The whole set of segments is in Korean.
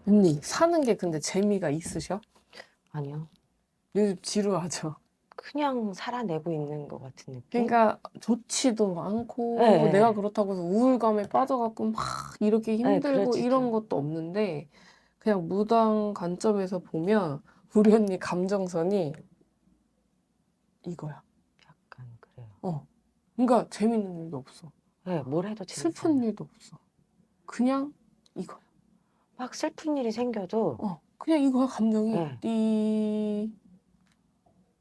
언니, 사는 게 근데 재미가 있으셔? 아니요. 요즘 지루하죠? 그냥 살아내고 있는 것 같은 느낌? 그러니까 좋지도 않고 내가 네, 그렇다고 해서 우울감에 빠져갖고 막 이렇게 네, 힘들고 이런 그러지죠. 것도 없는데 그냥 무당 관점에서 보면 우리 언니 감정선이 이거야. 약간 그래요. 어. 그러니까 재밌는 일도 없어. 네, 뭘 해도 재밌지 슬픈 않아요. 일도 없어. 그냥 이거야. 막 슬픈 일이 생겨도, 그냥 이거야 감정이. 네. 띠.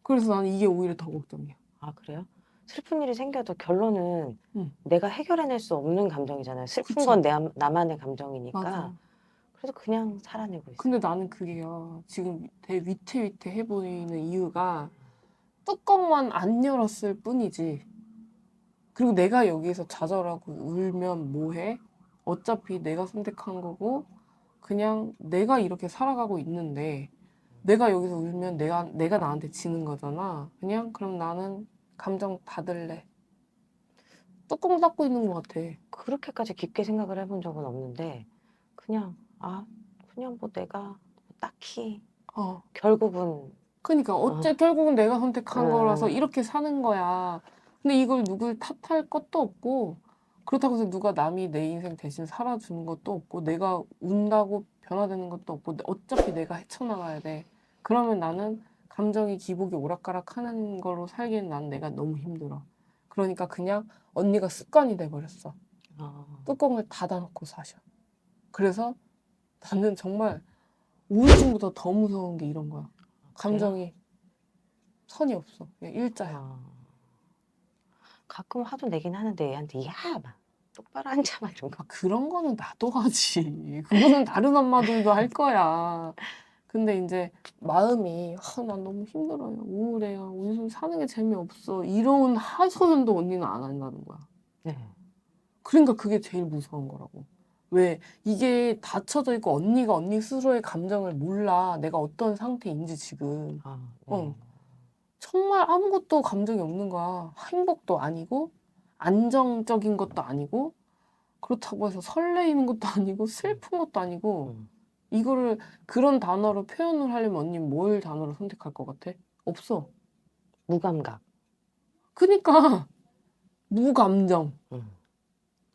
그래서 나는 이게 오히려 더 걱정이야. 아, 그래요? 슬픈 일이 생겨도 결론은 응. 내가 해결해낼 수 없는 감정이잖아요. 슬픈 그쵸. 건 나만의 감정이니까. 맞아. 그래서 그냥 살아내고 있어요. 근데 나는 그게요. 지금 되게 위태위태해 보이는 이유가 뚜껑만 안 열었을 뿐이지. 그리고 내가 여기서 좌절하고 울면 뭐해? 어차피 내가 선택한 거고, 그냥 내가 이렇게 살아가고 있는데, 내가 여기서 울면 내가 나한테 지는 거잖아. 그냥 그럼 나는 감정 닫을래. 뚜껑 닫고 있는 것 같아. 그렇게까지 깊게 생각을 해본 적은 없는데, 그냥, 그냥 뭐 내가 딱히, 어. 결국은, 그러니까 어, 결국은 내가 선택한 거라서 어, 이렇게 사는 거야. 근데 이걸 누굴 탓할 것도 없고 그렇다고 해서 누가 남이 내 인생 대신 살아주는 것도 없고 내가 운다고 변화되는 것도 없고 어차피 내가 헤쳐나가야 돼. 그러면 나는 감정이 기복이 오락가락하는 걸로 살기엔 난 내가 너무 힘들어. 그러니까 그냥 언니가 습관이 돼버렸어. 어, 뚜껑을 닫아놓고 사셔. 그래서 나는 정말 우울증보다 더 무서운 게 이런 거야. 그래요? 감정이 선이 없어. 그냥 일자야. 어, 가끔 화도 내긴 하는데 얘한테, 야! 막, 똑바로 앉아, 막 이런 거. 그런 거는 나도 하지. 그거는 다른 엄마들도 할 거야. 근데 이제 마음이 난 너무 힘들어요. 우울해요. 요즘 사는 게 재미없어. 이런 하소연도 언니는 안 한다는 거야. 네. 그러니까 그게 제일 무서운 거라고. 왜 이게 닫혀져 있고 언니가 언니 스스로의 감정을 몰라. 내가 어떤 상태인지 지금. 네. 정말 아무것도 감정이 없는 거야. 행복도 아니고 안정적인 것도 아니고 그렇다고 해서 설레이는 것도 아니고 슬픈 것도 아니고 음, 이거를 그런 단어로 표현을 하려면 언니 뭘 단어로 선택할 것 같아? 없어. 무감각. 그니까 무감정. 음,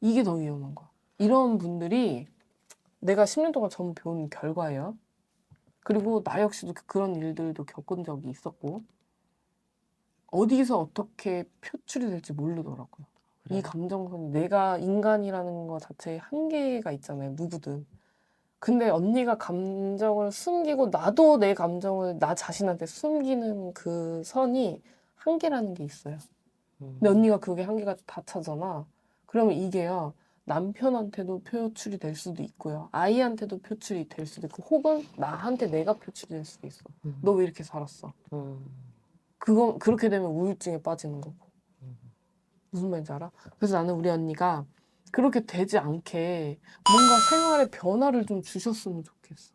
이게 더 위험한 거야. 이런 분들이 내가 10년 동안 전부 배운 결과예요. 그리고 나 역시도 그런 일들도 겪은 적이 있었고 어디서 어떻게 표출이 될지 모르더라고요. 이 그래요? 감정선이 내가 인간이라는 것 자체에 한계가 있잖아요. 누구든. 근데 언니가 감정을 숨기고 나도 내 감정을 나 자신한테 숨기는 그 선이 한계라는 게 있어요. 근데 음, 언니가 그게 한계가 다 차잖아. 그러면 이게요. 남편한테도 표출이 될 수도 있고요. 아이한테도 표출이 될 수도 있고 혹은 나한테 내가 표출이 될 수도 있어. 너 음, 왜 이렇게 살았어? 음, 그렇게 되면 우울증에 빠지는 거고. 음. 무슨 말인지 알아? 그래서 나는 우리 언니가 그렇게 되지 않게 뭔가 생활에 변화를 좀 주셨으면 좋겠어.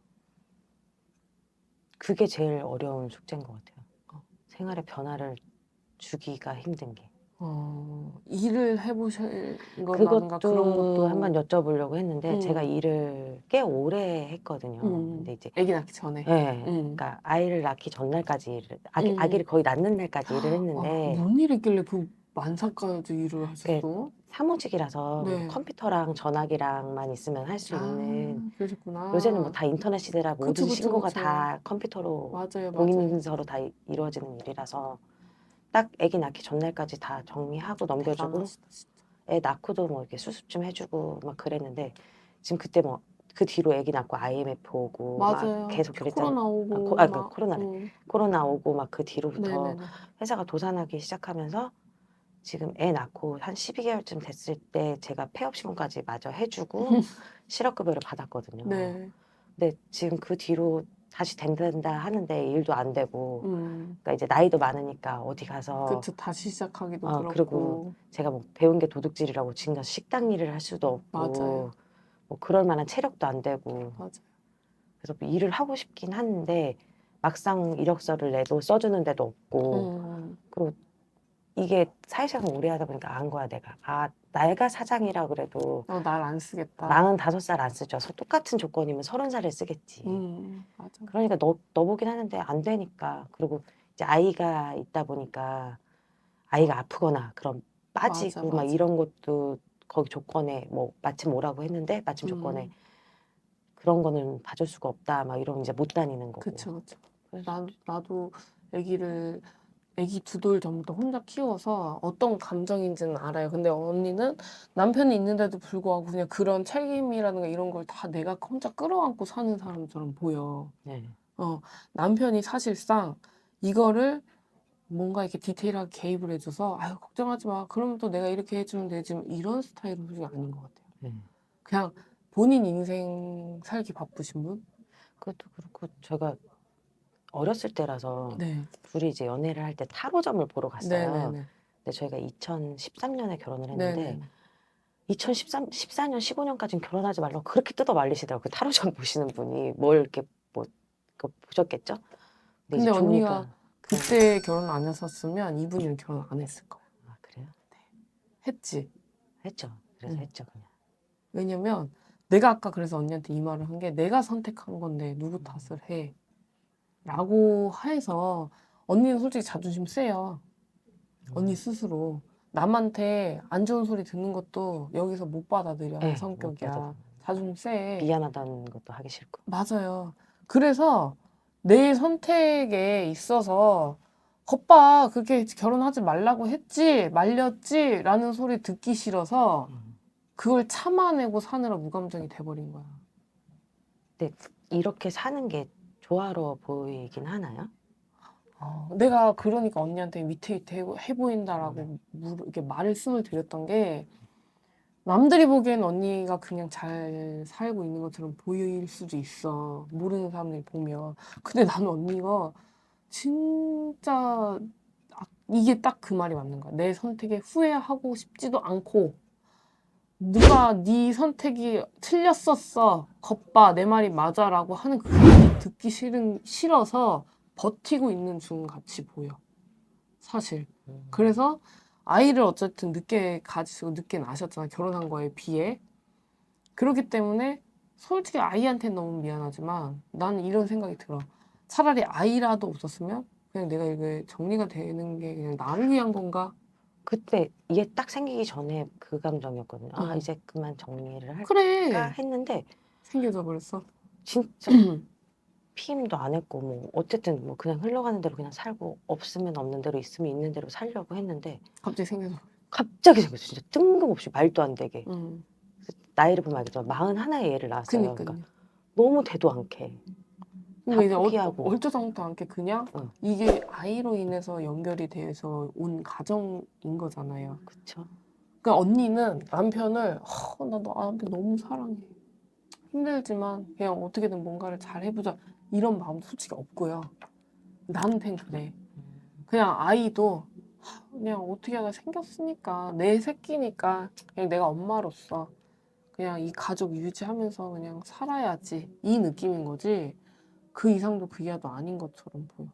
그게 제일 어려운 숙제인 것 같아요. 생활에 변화를 주기가 힘든 게. 일을 해보신 거라든가 그런 그것도 것도, 한번 여쭤보려고 했는데 제가 음, 일을 꽤 오래 했거든요. 근데 이제 아기 낳기 전에. 예, 음, 그러니까 아이를 낳기 전날까지 음. 아기를 거의 낳는 날까지 일을 했는데 뭔 일 있길래 그 만사까지 일을 그게 하셨어? 사무직이라서 그래서 네. 컴퓨터랑 전화기랑만 있으면 할 수 있는 요새는 뭐 그러셨구나. 다 인터넷 시대라 그쵸, 모든 그쵸, 신고가 그쵸. 다 컴퓨터로 맞아요, 맞아요. 공인인증서로 다 이루어지는 일이라서 딱 아기 낳기 전날까지 다 정리하고 넘겨주고 대단하시다, 진짜. 애 낳고도 뭐 이렇게 수습 좀 해주고 막 그랬는데 지금 그때 뭐 그 뒤로 아기 낳고 IMF 오고 막 맞아요. 계속 그랬잖아. 코로나 오고, 그 막, 코로나래. 코로나 오고 막 그 뒤로부터 네네네. 회사가 도산하기 시작하면서 지금 애 낳고 한 12개월쯤 됐을 때 제가 폐업신고까지 마저 해주고 실업급여를 받았거든요. 네. 근데 지금 그 뒤로 다시 된다 하는데 일도 안 되고 음. 그러니까 이제 나이도 많으니까 어디 가서 그쵸. 다시 시작하기도 그리고 그렇고. 제가 뭐 배운 게 도둑질이라고 지금 가서 식당 일을 할 수도 없고 맞아요. 뭐 그럴 만한 체력도 안 되고 맞아요. 그래서 뭐 일을 하고 싶긴 한데 막상 이력서를 내도 써주는 데도 없고 음. 그리고 이게 사회생활 오래 하다 보니까 안 거야 내가 내가 사장이라 그래도 날 안 쓰겠다. 45살 안 쓰죠. 똑같은 조건이면 30살을 쓰겠지. 맞아. 그러니까 넣어보긴 하는데 안 되니까. 그리고 이제 아이가 있다 보니까 아이가 아프거나 그럼 빠지고 막 맞아. 이런 것도 거기 조건에 뭐 마침 오라고 했는데 마침 조건에 음, 그런 거는 봐줄 수가 없다. 막 이러면 이제 못 다니는 거고. 그쵸. 나도 애기 2돌 전부터 혼자 키워서 어떤 감정인지는 알아요. 근데 언니는 남편이 있는데도 불구하고 그냥 그런 책임이라든가 이런 걸 다 내가 혼자 끌어안고 사는 사람처럼 보여. 네. 남편이 사실상 이거를 뭔가 이렇게 디테일하게 개입을 해줘서 아유 걱정하지 마. 그러면 또 내가 이렇게 해주면 되지. 이런 스타일은 솔직히 아닌 것 같아요. 네. 그냥 본인 인생 살기 바쁘신 분? 그것도 그렇고 제가 어렸을 때라서 네. 둘이 이제 연애를 할 때 타로점을 보러 갔어요. 네네네. 근데 저희가 2013년에 결혼을 했는데 네네. 14년, 15년까지는 결혼하지 말라고 그렇게 뜯어 말리시더라고요. 그 타로점 보시는 분이 뭘 이렇게 뭐 그거 보셨겠죠? 근데 이제 언니가 좋으니까 그때 결혼 안 했었으면 이분이랑 결혼 안 했을 거예요. 아 그래요? 했지. 했죠. 그래서 응. 했죠 그냥. 왜냐면 내가 아까 그래서 언니한테 이 말을 한 게 내가 선택한 건데 누구 탓을 해. 라고 해서 언니는 솔직히 자존심 세요. 언니 스스로. 남한테 안 좋은 소리 듣는 것도 여기서 못 받아들여 하는 네, 성격이야. 맞아. 자존심 세. 미안하다는 것도 하기 싫고. 맞아요. 그래서 내 선택에 있어서 겉봐 그렇게 결혼하지 말라고 했지 말렸지 라는 소리 듣기 싫어서 그걸 참아내고 사느라 무감정이 돼버린 거야. 근데 이렇게 사는 게 조화로워 보이긴 하나요? 내가 그러니까 언니한테 위태위태 해 보인다라고 이렇게 말씀을 드렸던 게 남들이 보기엔 언니가 그냥 잘 살고 있는 것처럼 보일 수도 있어. 모르는 사람들이 보면. 근데 나는 언니가 진짜 이게 딱 그 말이 맞는 거야. 내 선택에 후회하고 싶지도 않고 누가 네 선택이 틀렸었어. 겉봐 내 말이 맞아라고 하는 그 얘기 듣기 싫어서 버티고 있는 중 같이 보여. 사실. 그래서 아이를 어쨌든 늦게 가지시고 늦게 낳으셨잖아. 결혼한 거에 비해. 그렇기 때문에 솔직히 아이한테는 너무 미안하지만 나는 이런 생각이 들어. 차라리 아이라도 없었으면 그냥 내가 이게 정리가 되는 게 그냥 나를 위한 건가? 그때 이게 딱 생기기 전에 그 감정이었거든요. 아 응. 이제 그만 정리를 할까 그래. 했는데 생겨져 버렸어. 진짜 피임도 안 했고 뭐 어쨌든 뭐 그냥 흘러가는 대로 그냥 살고 없으면 없는 대로 있으면 있는 대로 살려고 했는데 갑자기 생겨져. 갑자기 생겼어. 진짜 뜬금없이 말도 안 되게. 응. 나이를 보면 알겠지만 41의 애를 낳았어요. 그니까요. 그러니까 너무 대도 않게 다 근데 이제 포기하고. 얼토당토 않게 그냥 응. 이게 아이로 인해서 연결이 돼서 온 가정인 거잖아요. 그쵸? 그러니까 언니는 남편을 나 남편 너무 사랑해. 힘들지만 그냥 어떻게든 뭔가를 잘 해보자 이런 마음도 솔직히 없고요. 나한텐 그래. 그냥 아이도 그냥 어떻게 하다 생겼으니까 내 새끼니까 그냥 내가 엄마로서 그냥 이 가족 유지하면서 그냥 살아야지 이 느낌인 거지. 그 이상도 그 이하도 아닌 것처럼 보여.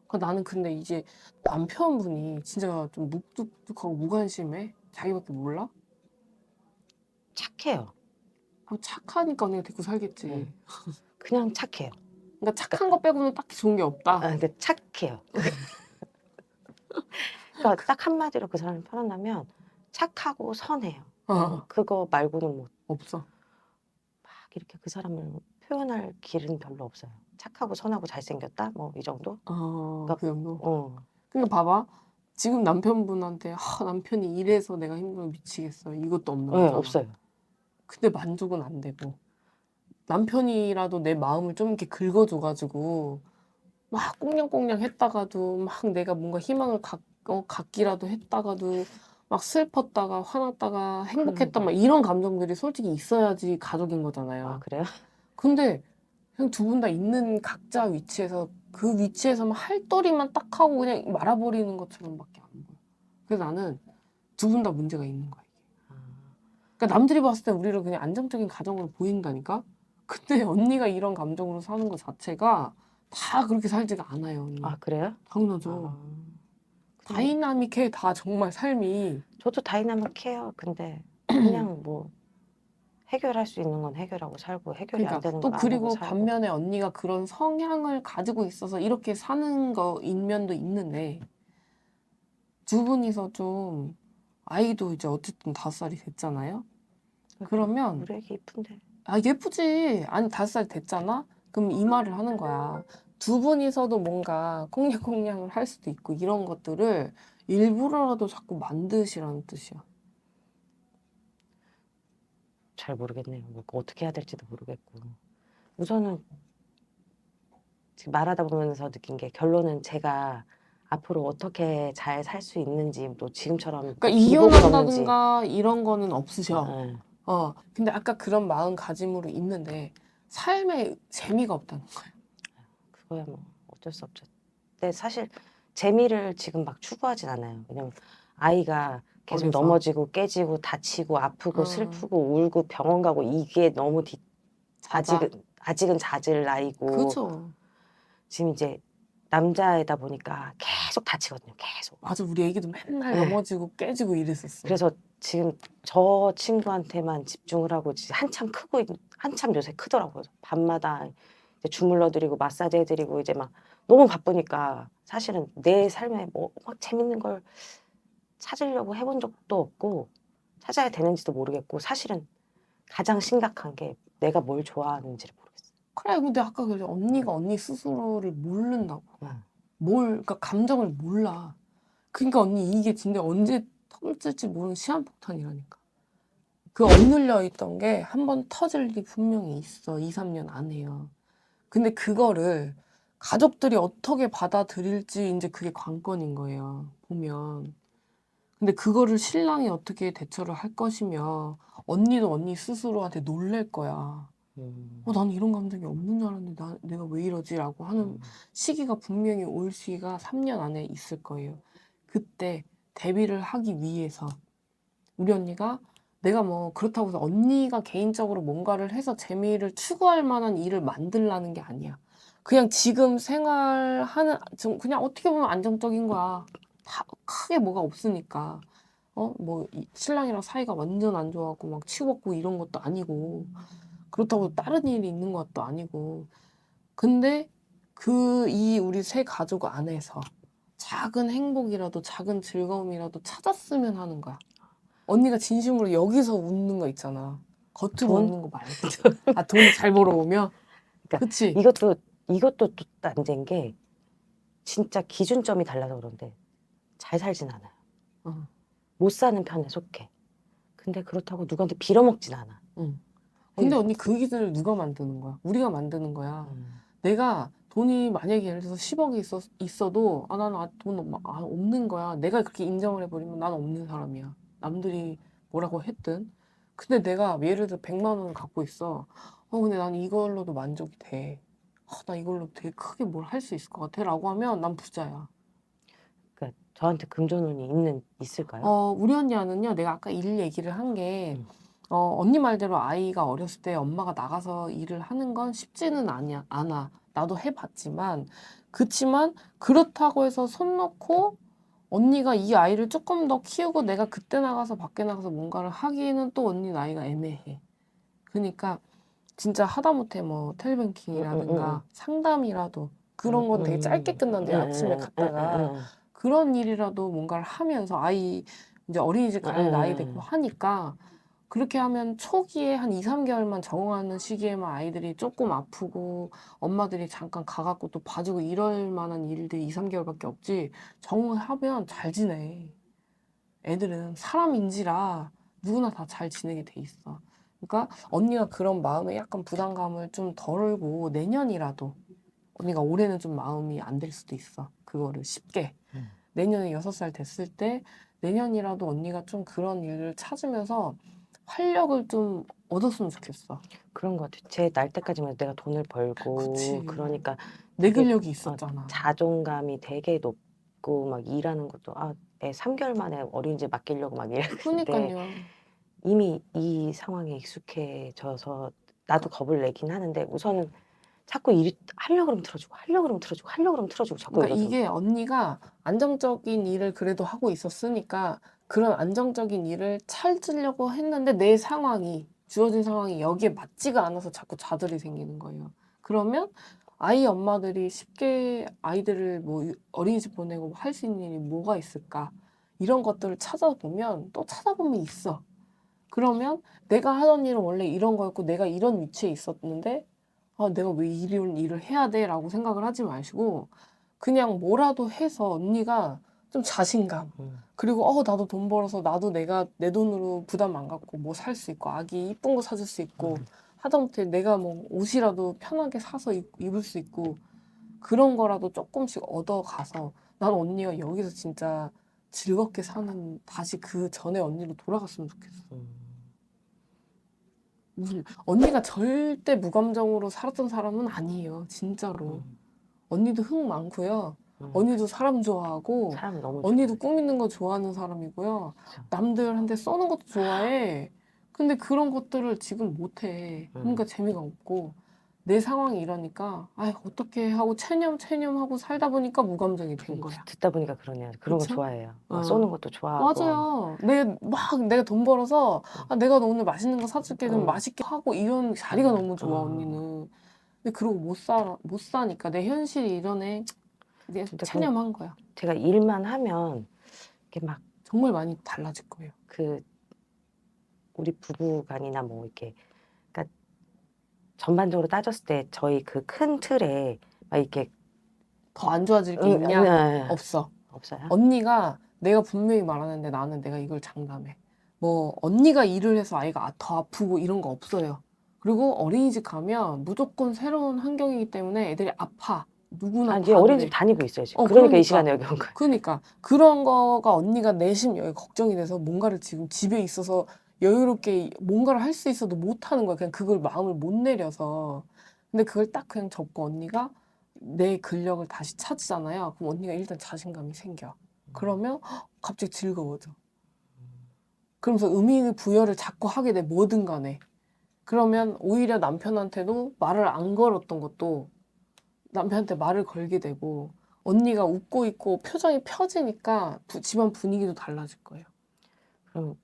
그러니까 나는 근데 이제 남편분이 진짜 좀 묵뚝뚝하고 무관심해? 자기밖에 몰라? 착해요. 착하니까 언니가 데리고 살겠지. 네. 그냥 착해요. 그러니까 착한 거 빼고는 딱히 좋은 게 없다. 아, 근데 착해요. 그러니까 딱 한마디로 그 사람을 표현하면 착하고 선해요. 그거 말고는 뭐 없어. 막 이렇게 그 사람을 표현할 길은 별로 없어요. 착하고 선하고 잘생겼다? 뭐 이 정도? 그 정도. 어. 그러니까 봐봐. 지금 남편분한테 남편이 이래서 내가 힘들어 미치겠어. 이것도 없는 네, 거잖아. 없어요. 근데 만족은 안 되고. 남편이라도 내 마음을 좀 이렇게 긁어줘가지고 막 꽁냥꽁냥 했다가도 막 내가 뭔가 희망을 갖기라도 했다가도 막 슬펐다가 화났다가 행복했다 막 이런 감정들이 솔직히 있어야지 가족인 아, 거잖아요. 그래요? 근데 그냥 두 분 다 있는 각자 위치에서 그 위치에서만 할도리만 딱 하고 그냥 말아버리는 것처럼밖에 안 보여. 그래서 나는 두 분 다 문제가 있는 거야. 아, 그러니까 남들이 봤을 때 우리를 그냥 안정적인 가정으로 보인다니까? 근데 언니가 이런 감정으로 사는 것 자체가 다 그렇게 살지가 않아요, 언니. 아 그래요? 당연하죠. 아, 다이나믹해, 다 정말 삶이. 저도 다이나믹해요. 근데 그냥 뭐 해결할 수 있는 건 해결하고 살고 해결이 안 그러니까 되는 또 건 안 하고 그리고 살고. 반면에 언니가 그런 성향을 가지고 있어서 이렇게 사는 거인 면도 있는데 두 분이서 좀 아이도 이제 어쨌든 5살이 됐잖아요. 그러면 우리 애기 이쁜데. 아 예쁘지. 아니 5살 됐잖아. 그럼 이 말을 하는 거야. 두 분이서도 뭔가 콩냥콩냥을 할 수도 있고 이런 것들을 일부러라도 자꾸 만드시라는 뜻이야. 잘 모르겠네요. 뭐 어떻게 해야 될지도 모르겠고. 우선은 지금 말하다 보면서 느낀 게 결론은 제가 앞으로 어떻게 잘 살 수 있는지 또 지금처럼 그러니까 기복은 없는지. 이혼한다든가 이런 거는 없으셔. 예. 근데 아까 그런 마음가짐으로 있는데 삶에 재미가 없다는 거야. 그거야 뭐 어쩔 수 없죠. 근데 사실 재미를 지금 막 추구하진 않아요. 왜냐면 아이가 계속 어려서. 넘어지고 깨지고 다치고 아프고 어, 슬프고 울고 병원 가고 이게 너무 자자. 아직은 잦을 나이고 그죠. 지금 이제 남자이다 보니까 계속 다치거든요. 계속. 맞아, 우리 애기도 맨날 네. 넘어지고 깨지고 이랬었어. 그래서 지금 저 친구한테만 집중을 하고 진짜 한참 요새 크더라고요. 밤마다 이제 주물러 드리고 마사지 해드리고 이제 막 너무 바쁘니까 사실은 내 삶에 뭐 막 재밌는 걸 찾으려고 해본 적도 없고 찾아야 되는지도 모르겠고 사실은 가장 심각한 게 내가 뭘 좋아하는지를 모르겠어요. 그래, 근데 아까 그래 언니가 언니 스스로를 모른다고. 응. 그러니까 감정을 몰라. 그러니까 언니 이게 진짜 언제 터질지 모르는 시한폭탄이라니까. 그 억눌려 있던 게 한 번 터질 일이 분명히 있어. 2, 3년 안에요. 근데 그거를 가족들이 어떻게 받아들일지 이제 그게 관건인 거예요. 보면. 근데 그거를 신랑이 어떻게 대처를 할 것이며 언니도 언니 스스로한테 놀랄 거야. 난 이런 감정이 없는 줄 알았는데 내가 왜 이러지라고 하는 시기가 분명히 올 시기가 3년 안에 있을 거예요. 그때 대비를 하기 위해서 우리 언니가 내가 뭐 그렇다고 해서 언니가 개인적으로 뭔가를 해서 재미를 추구할 만한 일을 만들라는 게 아니야. 그냥 지금 생활하는 좀 그냥 어떻게 보면 안정적인 거야. 다 크게 뭐가 없으니까. 뭐 신랑이랑 사이가 완전 안 좋아하고 막 치고받고 이런 것도 아니고 그렇다고 다른 일이 있는 것도 아니고. 근데 우리 세 가족 안에서 작은 행복이라도 작은 즐거움이라도 찾았으면 하는 거야. 언니가 진심으로 여기서 웃는 거 있잖아. 겉으로 돈? 웃는 거 말고. 아, 돈을 잘 벌어오면? 그러니까 그치? 이것도 또 난제인 게 진짜 기준점이 달라서 그런데 잘 살진 않아요. 어, 못 사는 편에 속해. 근데 그렇다고 누구한테 빌어먹진 않아. 응. 근데 언니 그 기준을 누가 만드는 거야? 우리가 만드는 거야. 음. 내가 돈이 만약에 예를 들어서 10억이 있어도 나는 돈 없는 거야. 내가 그렇게 인정을 해버리면 난 없는 사람이야. 남들이 뭐라고 했든. 근데 내가 예를 들어 100만 원을 갖고 있어. 근데 난 이걸로도 만족이 돼. 나 이걸로 되게 크게 뭘 할 수 있을 것 같아. 라고 하면 난 부자야. 그러니까 저한테 금전운이 있을까요? 우리 언니는요, 내가 아까 일 얘기를 한 게, 언니 말대로 아이가 어렸을 때 엄마가 나가서 일을 하는 건 쉽지는 않아. 나도 해봤지만, 그치만, 그렇다고 해서 손 놓고 언니가 이 아이를 조금 더 키우고 내가 그때 나가서 밖에 나가서 뭔가를 하기에는 또 언니 나이가 애매해. 그러니까, 진짜 하다못해 뭐 텔뱅킹이라든가 상담이라도 그런 건 되게 짧게 끝난대. 아침에 갔다가. 그런 일이라도 뭔가를 하면서 아이 이제 어린이집 갈 나이 되고 하니까 그렇게 하면 초기에 한 2, 3개월만 적응하는 시기에만 아이들이 조금 아프고 엄마들이 잠깐 가갖고 또 봐주고 이럴 만한 일들이 2, 3개월밖에 없지 적응하면 잘 지내. 애들은 사람인지라 누구나 다 잘 지내게 돼 있어. 그러니까 언니가 그런 마음에 약간 부담감을 좀 덜고 내년이라도 언니가 올해는 좀 마음이 안 될 수도 있어. 그거를 쉽게. 내년에 6살 됐을 때 내년이라도 언니가 좀 그런 일을 찾으면서 활력을 좀 얻었으면 좋겠어. 그런 것 같아요. 제 날 때까지만 해도 내가 돈을 벌고 그치. 그러니까 내 되게 근력이 있었잖아. 자존감이 되게 높고 막 일하는 것도 애 3개월 만에 어린이집 맡기려고 막 이랬는데 그러니까요. 이미 이 상황에 익숙해져서 나도 겁을 내긴 하는데 우선은 자꾸 일이 하려고 그러면 틀어주고 하려고 그러면 틀어주고 자꾸 그러니까 이러더라고요. 이게 언니가 안정적인 일을 그래도 하고 있었으니까 그런 안정적인 일을 찾으려고 했는데 내 상황이 주어진 상황이 여기에 맞지가 않아서 자꾸 좌절이 생기는 거예요. 그러면 아이 엄마들이 쉽게 아이들을 뭐 어린이집 보내고 할 수 있는 일이 뭐가 있을까? 이런 것들을 찾아보면 또 찾아보면 있어. 그러면 내가 하던 일은 원래 이런 거였고 내가 이런 위치에 있었는데 아, 내가 왜 이런 일을 해야 돼? 라고 생각을 하지 마시고 그냥 뭐라도 해서 언니가 좀 자신감 그리고 나도 돈 벌어서 나도 내가 내 돈으로 부담 안 갖고 뭐 살 수 있고 아기 이쁜 거 사줄 수 있고 하다못해 내가 뭐 옷이라도 편하게 사서 입을 수 있고 그런 거라도 조금씩 얻어가서 난 언니가 여기서 진짜 즐겁게 사는 다시 그 전에 언니로 돌아갔으면 좋겠어. 무슨 언니가 절대 무감정으로 살았던 사람은 아니에요. 진짜로. 언니도 흥 많고요. 언니도 사람 좋아하고 사람 너무 언니도 좋아요. 꿈 있는 거 좋아하는 사람이고요. 그쵸. 남들한테 쏘는 것도 좋아해. 근데 그런 것들을 지금 못해. 그러니까 재미가 없고 내 상황이 이러니까 아 어떻게 하고 체념하고 살다 보니까 무감정이 된 거야. 듣다 보니까 그러네요. 그런 거 그쵸? 좋아해요. 막 어. 쏘는 것도 좋아하고. 맞아요. 내가 돈 벌어서 아, 내가 너 오늘 맛있는 거 사줄게 그럼 맛있게 하고 이런 자리가 너무 좋아 언니는. 근데 그러고 못 사니까 내 현실이 이러네. 이제 근데 체념한 거야. 제가 일만 하면 이렇게 막 정말 많이 달라질 거예요. 그 우리 부부간이나 뭐 이렇게 그러니까 전반적으로 따졌을 때 저희 그 큰 틀에 막 이렇게 더 안 좋아질 게 있냐? 네. 없어. 없어요. 언니가 내가 분명히 말하는데 나는 내가 이걸 장담해. 뭐 언니가 일을 해서 아이가 더 아프고 이런 거 없어요. 그리고 어린이집 가면 무조건 새로운 환경이기 때문에 애들이 아파. 누구나 아, 이제 다 어린이집 그래. 다니고 있어요 지금. 그러니까 그러니까. 이 시간에 여기 온 거예요. 그러니까 그런 거가 언니가 내심 여기 걱정이 돼서 뭔가를 지금 집에 있어서 여유롭게 뭔가를 할 수 있어도 못 하는 거야. 그냥 그걸 마음을 못 내려서. 근데 그걸 딱 그냥 접고 언니가 내 근력을 다시 찾잖아요. 그럼 언니가 일단 자신감이 생겨. 그러면 갑자기 즐거워져. 그러면서 의미 부여를 자꾸 하게 돼. 뭐든 간에. 그러면 오히려 남편한테도 말을 안 걸었던 것도 남편한테 말을 걸게 되고 언니가 웃고 있고 표정이 펴지니까 집안 분위기도 달라질 거예요. 그럼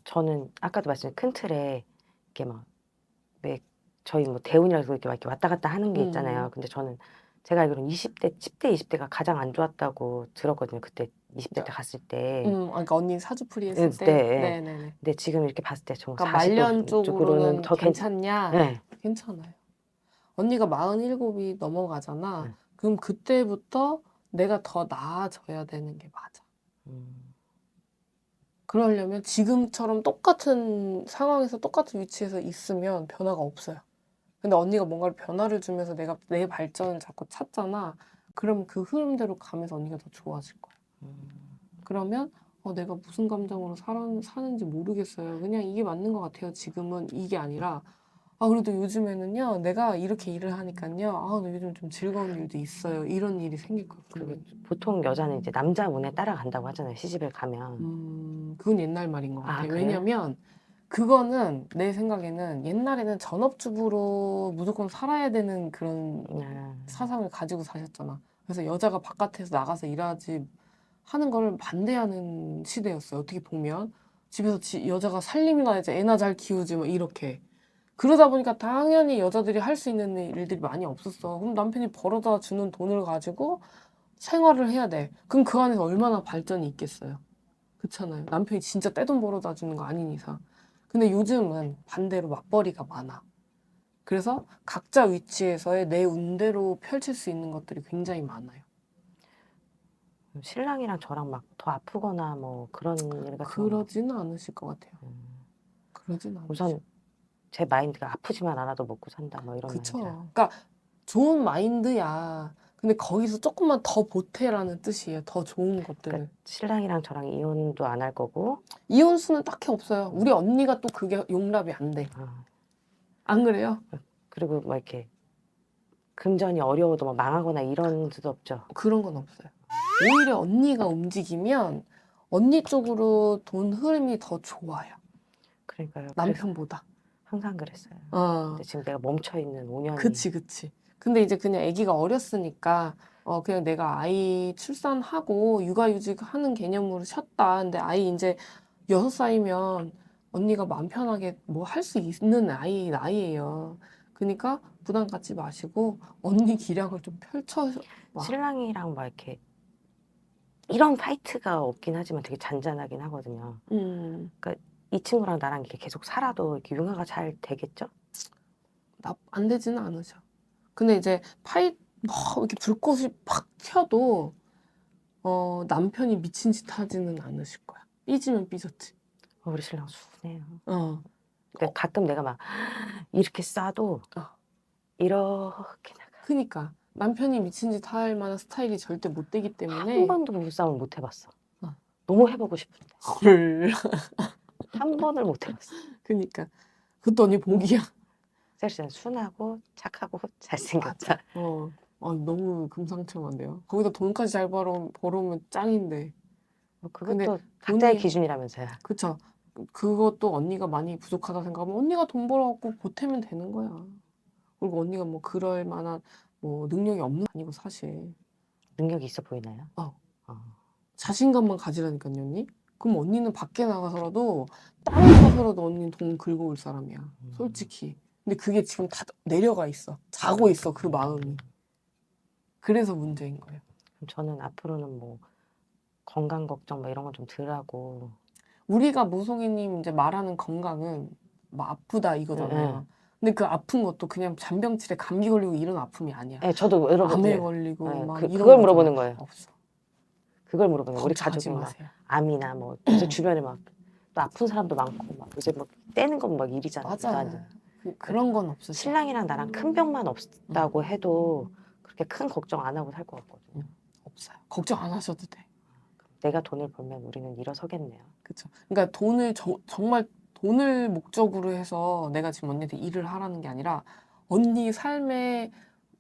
저는 아까도 말씀드린 큰 틀에 이렇게 막 왜 저희 뭐 대운이라서 이렇게 막 이렇게 왔다 갔다 하는 게 있잖아요. 근데 저는 제가 알기로는 20대, 10대, 20대가 가장 안 좋았다고 들었거든요. 그때 20대 때 갔을 때. 그러니까 언니 사주풀이 했을 때. 네. 네네네. 근데 지금 이렇게 봤을 때 저 그러니까 40대 말년 쪽으로는 더 괜찮냐? 네. 괜찮아요. 언니가 47이 넘어가잖아. 네. 그럼 그때부터 내가 더 나아져야 되는 게 맞아. 그러려면 지금처럼 똑같은 상황에서 똑같은 위치에서 있으면 변화가 없어요. 근데 언니가 뭔가를 변화를 주면서 내가 내 발전을 자꾸 찾잖아. 그럼 그 흐름대로 가면서 언니가 더 좋아질 거야. 그러면 내가 무슨 감정으로 사는지 모르겠어요. 그냥 이게 맞는 것 같아요. 지금은 이게 아니라 그래도 요즘에는요. 내가 이렇게 일을 하니까요. 나 요즘 좀 즐거운 일도 있어요. 이런 일이 생길 거예요. 그리고 보통 여자는 이제 남자 운에 따라간다고 하잖아요. 시집을 가면. 그건 옛날 말인 것 같아요. 그래요? 왜냐면 그거는 내 생각에는 옛날에는 전업주부로 무조건 살아야 되는 그런 사상을 가지고 사셨잖아. 그래서 여자가 바깥에서 나가서 일하지 하는 걸 반대하는 시대였어요. 어떻게 보면 집에서 여자가 살림이나 해야지 애나 잘 키우지 뭐 이렇게. 그러다 보니까 당연히 여자들이 할 수 있는 일들이 많이 없었어. 그럼 남편이 벌어다 주는 돈을 가지고 생활을 해야 돼. 그럼 그 안에서 얼마나 발전이 있겠어요. 그렇잖아요. 남편이 진짜 떼돈 벌어다 주는 거 아닌 이상. 근데 요즘은 반대로 맞벌이가 많아. 그래서 각자 위치에서의 내 운대로 펼칠 수 있는 것들이 굉장히 많아요. 신랑이랑 저랑 막 더 아프거나 뭐 그런 일 같은 거 그러지는 않으실 것 같아요. 그러지는 않으실 우선 제 마인드가 아프지만 않아도 먹고 산다 뭐 이런 그쵸. 마인드라. 그러니까 좋은 마인드야. 근데 거기서 조금만 더 보태라는 뜻이에요. 더 좋은 것들을. 그러니까 신랑이랑 저랑 이혼도 안 할 거고. 이혼수는 딱히 없어요. 우리 언니가 또 그게 용납이 안 돼. 안 그래요? 그리고 막 이렇게 금전이 어려워도 막 망하거나 이런 수도 없죠. 그런 건 없어요. 오히려 언니가 움직이면 언니 쪽으로 돈 흐름이 더 좋아요. 그러니까요. 남편보다. 항상 그랬어요. 어. 근데 지금 내가 멈춰 있는 5년이. 그치. 근데 이제 그냥 아기가 어렸으니까 그냥 내가 아이 출산하고 육아휴직하는 개념으로 쉬었다. 근데 아이 이제 6살이면 언니가 마음 편하게 뭐 할 수 있는 나이예요. 그러니까 부담 갖지 마시고 언니 기량을 좀 펼쳐봐. 신랑이랑 막 이렇게 이런 파이트가 없긴 하지만 되게 잔잔하긴 하거든요. 음, 이 친구랑 나랑 이렇게 계속 살아도 이렇게 융화가 잘 되겠죠? 안 되지는 않으셔. 근데 이제 이렇게 불꽃이 팍 튀어도 남편이 미친 짓 하지는 않으실 거야. 삐지면 삐졌지. 우리 신랑 순해요. 어, 그러니까 가끔 내가 막 이렇게 싸도 어. 이렇게 나가. 그니까 남편이 미친 짓 할 만한 스타일이 절대 못 되기 한 때문에 번도 부부싸움을 못 해봤어. 어. 너무 해보고 싶은데 헐. 한 번을 못 해봤어. 그니까 그것도 언니 복이야. 셀시는 순하고 착하고 잘생겼다. 너무 금상첨화인데요. 거기다 돈까지 잘 벌어오면 짱인데. 근데 그것도 각자의 돈이- 기준이라면서요. 그쵸. 그것도 언니가 많이 부족하다 생각하면 언니가 돈 벌어갖고 보태면 되는 거야. 그리고 언니가 뭐 그럴 만한 뭐 능력이 없는 게 아니고 사실. 능력이 있어 보이나요? 어. 어. 자신감만 가지라니까요, 언니. 그럼 언니는 밖에 나가서라도 땅에 가서라도 언니는 돈 긁어 올 사람이야. 솔직히. 근데 그게 지금 다 내려가 있어. 자고 있어, 그 마음이. 그래서 문제인 거예요. 저는 앞으로는 뭐 건강 걱정 뭐 이런 건 좀 덜 하고. 우리가 모송이님 이제 말하는 건강은 뭐 아프다 이거잖아요. 근데 그 아픈 것도 그냥 잔병치레 감기 걸리고 이런 아픔이 아니야. 네, 저도 여러분 암에 걸리고 네, 막 그걸 이런 거잖아. 물어보는 거예요. 없어. 그걸 물어보는 거예요. 우리 걱정하지 가족이 막 마세요. 암이나 뭐 요새 주변에 막 또 아픈 사람도 많고 막 이제 막 떼는 건 막 일이잖아요. 맞아. 그런 건 없어. 신랑이랑 나랑 큰 병만 없다고 해도 그렇게 큰 걱정 안 하고 살 것 같거든요. 없어요. 걱정 안 하셔도 돼. 내가 돈을 벌면 우리는 일어서겠네요. 그쵸. 그러니까 정말 돈을 목적으로 해서 내가 지금 언니한테 일을 하라는 게 아니라 언니 삶의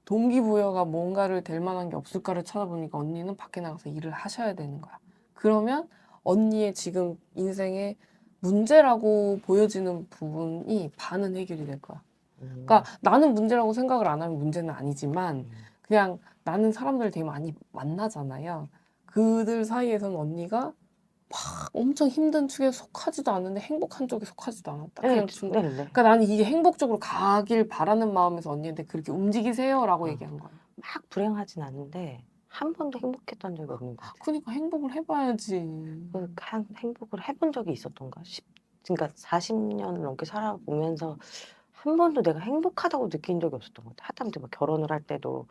동기부여가 뭔가를 될 만한 게 없을까를 찾아보니까 언니는 밖에 나가서 일을 하셔야 되는 거야. 그러면 언니의 지금 인생의 문제라고 보여지는 부분이 반은 해결이 될 거야. 그러니까 나는 문제라고 생각을 안 하면 문제는 아니지만 그냥 나는 사람들을 되게 많이 만나잖아요. 그들 사이에서는 언니가 막 엄청 힘든 축에 속하지도 않는데 행복한 쪽에 속하지도 않았다. 그냥 중간. 네. 그러니까 나는 이게 행복적으로 가길 바라는 마음에서 언니한테 그렇게 움직이세요라고 얘기한 거예요. 막 불행하진 않은데 한 번도 행복했던 적이 없는 것 같아요. 그러니까 행복을 해봐야지. 행복을 해본 적이 있었던가 그러니까 40년을 넘게 살아보면서 한 번도 내가 행복하다고 느낀 적이 없었던 것 같아요. 하다못해 뭐 결혼을 할 때도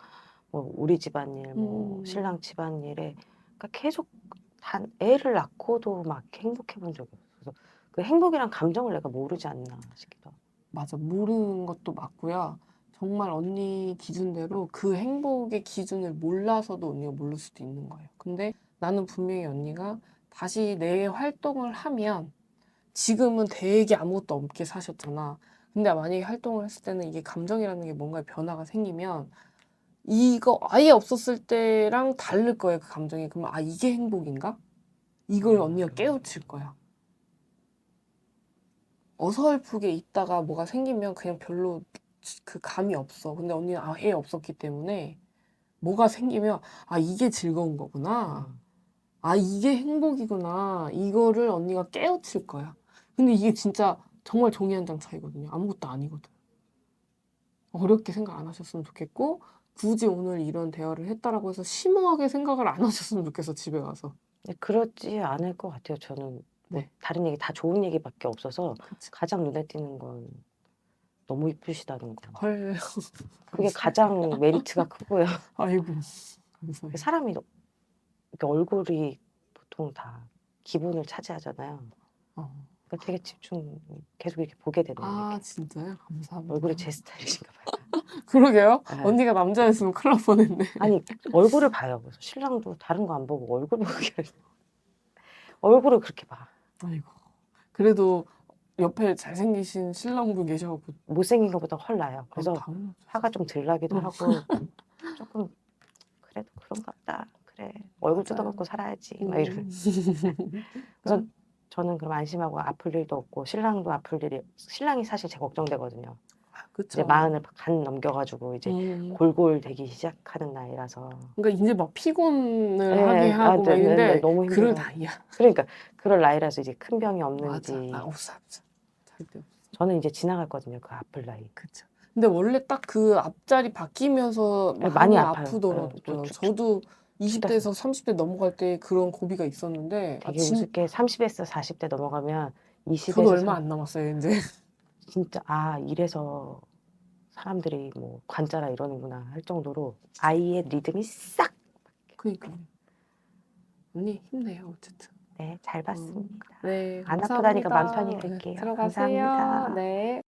뭐 우리 집안일, 뭐 신랑 집안일에 그러니까 계속 애를 낳고도 막 행복해 본 적이 없어요. 그래서 그 행복이란 감정을 내가 모르지 않나 싶기도 하고. 맞아. 모르는 것도 맞고요. 정말 언니 기준대로 그 행복의 기준을 몰라서도 언니가 모를 수도 있는 거예요. 근데 나는 분명히 언니가 다시 내 활동을 하면 지금은 되게 아무것도 없게 사셨잖아. 근데 만약에 활동을 했을 때는 이게 감정이라는 게 뭔가 변화가 생기면 이거 아예 없었을 때랑 다를 거예요. 그 감정이. 그러면 이게 행복인가? 이걸 언니가 깨우칠 거야. 어설프게 있다가 뭐가 생기면 그냥 별로 그 감이 없어. 근데 언니는 아예 없었기 때문에 뭐가 생기면 이게 즐거운 거구나. 이게 행복이구나. 이거를 언니가 깨우칠 거야. 근데 이게 진짜 정말 종이 한 장 차이거든요. 아무것도 아니거든. 어렵게 생각 안 하셨으면 좋겠고 굳이 오늘 이런 대화를 했다라고 해서 심오하게 생각을 안 하셨으면 좋겠어. 집에 가서. 그렇지 않을 것 같아요. 저는 뭐 네. 다른 얘기 다 좋은 얘기밖에 없어서 그치. 가장 눈에 띄는 건 너무 이쁘시다는 거. 헐. 그게 가장 메리트가 크고요. 아이고. 감사해요. 사람이 이렇게 얼굴이 보통 다 기분을 차지하잖아요. 그러니까 되게 계속 이렇게 보게 되는 거예요. 진짜요? 감사합니다. 얼굴이 제 스타일이신가 봐요. 그러게요. 네. 언니가 남자였으면 큰일 날 뻔했네. 아니 얼굴을 봐요. 그래서 신랑도 다른 거 안 보고 얼굴 보기를 얼굴을 그렇게 봐. 아이고. 그래도 옆에 잘생기신 신랑분 계셔갖고 못생긴 것보다 훨 나아요. 그래서 당연하죠. 화가 좀 덜 나기도 하고 조금 그래도 그런가 보다. 그래 얼굴 맞아요. 뜯어먹고 살아야지. 막 이런. 그래서 저는 그럼 안심하고 아플 일도 없고 신랑도 아플 일이 신랑이 사실 제가 걱정되거든요. 그쵸. 이제 40을 간 넘겨가지고 이제 골골 되기 시작하는 나이라서. 그러니까 이제 막 피곤을 예, 하게 하고 막 네, 이런데 너무 그럴 힘들어. 나이야. 그러니까 그럴 나이라서 이제 큰 병이 맞아. 없는지. 없어. 절대 없어. 저는 이제 지나갔거든요. 그 아플 나이. 그쵸. 근데 원래 딱 그 앞자리 바뀌면서 네, 많이 많이 아파요. 아프더라고요. 저도 20대에서 30대 넘어갈 때 그런 고비가 있었는데 되게 우습게 30에서 40대 넘어가면 저도 20에서 얼마 안 남았어요, 이제. 진짜 이래서 사람들이 뭐 관짜라 이러는구나 할 정도로 아이의 리듬이 싹. 그러니까요. 언니 힘내요, 어쨌든. 네, 잘 봤습니다. 네, 안 아프다니까 감사합니다. 맘 편히 네, 갈게요. 들어가세요. 감사합니다. 네.